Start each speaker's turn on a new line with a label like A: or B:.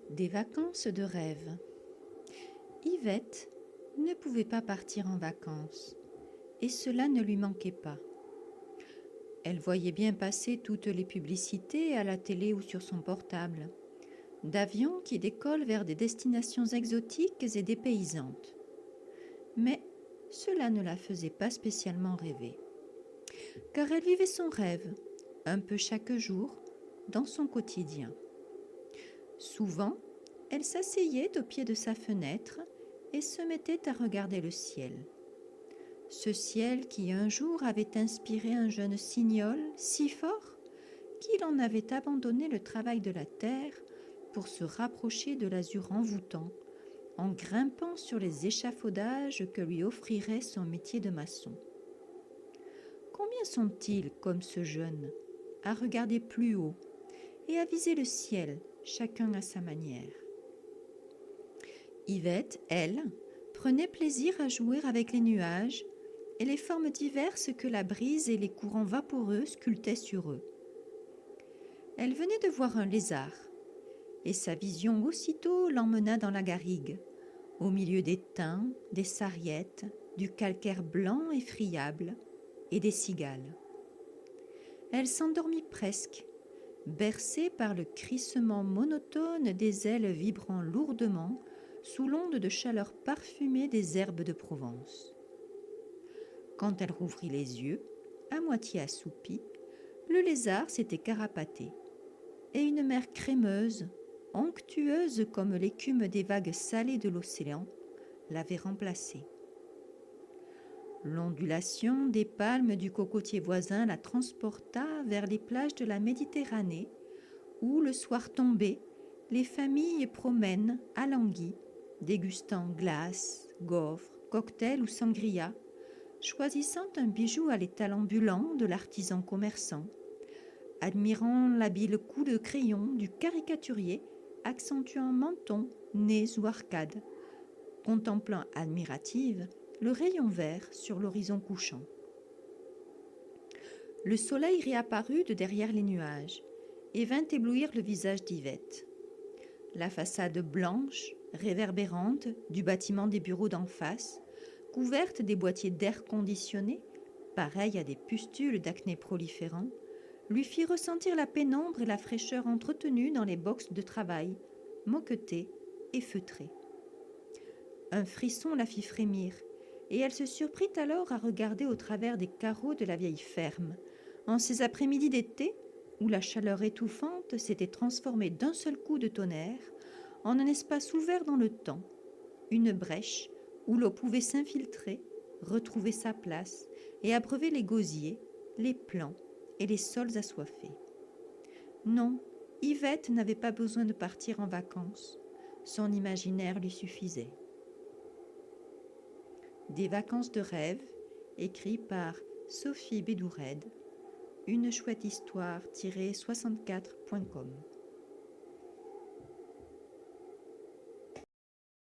A: Des vacances de rêve. Yvette ne pouvait pas partir en vacances, et cela ne lui manquait pas. Elle voyait bien passer toutes les publicités à la télé ou sur son portable, d'avions qui décollent vers des destinations exotiques et dépaysantes. Mais cela ne la faisait pas spécialement rêver, car elle vivait son rêve, un peu chaque jour, dans son quotidien. Souvent, elle s'asseyait au pied de sa fenêtre et se mettait à regarder le ciel. Ce ciel qui un jour avait inspiré un jeune Signol si fort qu'il en avait abandonné le travail de la terre pour se rapprocher de l'azur envoûtant en grimpant sur les échafaudages que lui offrirait son métier de maçon. Combien sont-ils comme ce jeune, à regarder plus haut et à viser le ciel, chacun à sa manière? Yvette, elle, prenait plaisir à jouer avec les nuages et les formes diverses que la brise et les courants vaporeux sculptaient sur eux. Elle venait de voir un lézard, et sa vision aussitôt l'emmena dans la garrigue, au milieu des thym, des sarriettes, du calcaire blanc et friable, et des cigales. Elle s'endormit presque, bercée par le crissement monotone des ailes vibrant lourdement sous l'onde de chaleur parfumée des herbes de Provence. Quand elle rouvrit les yeux, à moitié assoupie, le lézard s'était carapaté, et une mer crémeuse, onctueuse comme l'écume des vagues salées de l'océan, l'avait remplacé. L'ondulation des palmes du cocotier voisin la transporta vers les plages de la Méditerranée, où, le soir tombé, les familles promènent, alanguies, dégustant glaces, gaufres, cocktails ou sangria, choisissant un bijou à l'étal ambulant de l'artisan commerçant, admirant l'habile coup de crayon du caricaturier accentuant menton, nez ou arcades, contemplant admirative le rayon vert sur l'horizon couchant. Le soleil réapparut de derrière les nuages et vint éblouir le visage d'Yvette. La façade blanche, réverbérante du bâtiment des bureaux d'en face, couverte des boîtiers d'air conditionné, pareils à des pustules d'acné proliférants, lui fit ressentir la pénombre et la fraîcheur entretenues dans les boxes de travail, moquetées et feutrées. Un frisson la fit frémir, et elle se surprit alors à regarder au travers des carreaux de la vieille ferme, en ces après-midi d'été où la chaleur étouffante s'était transformée d'un seul coup de tonnerre en un espace ouvert dans le temps, une brèche où l'eau pouvait s'infiltrer, retrouver sa place et abreuver les gosiers, les plants et les sols assoiffés. Non, Yvette n'avait pas besoin de partir en vacances. Son imaginaire lui suffisait. Des vacances de rêve, écrit par Sophie Bédoured, une chouette histoire tirée 64.com.